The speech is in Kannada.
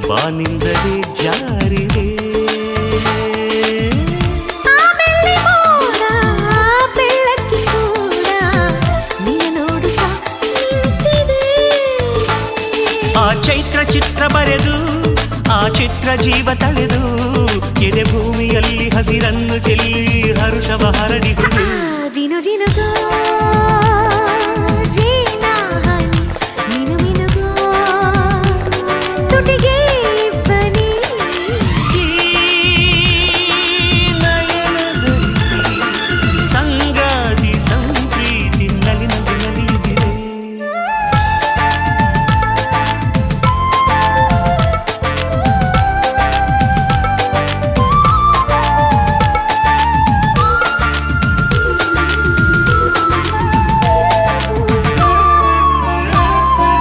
ಬಾನಿಂದಲೇ ಜಾರಿದೆ. ಆ ಚೈತ್ರ ಚಿತ್ರ ಬರೆದು ಆ ಚಿತ್ರ ಜೀವ ತಳೆದು ಎದೆ ಭೂಮಿಯಲ್ಲಿ ಹಸಿರನ್ನು ಚೆಲ್ಲಿ ಹರುಷವ ಹರಡಿಸಿತು. ಜಿನು ಜಿನುಗೋ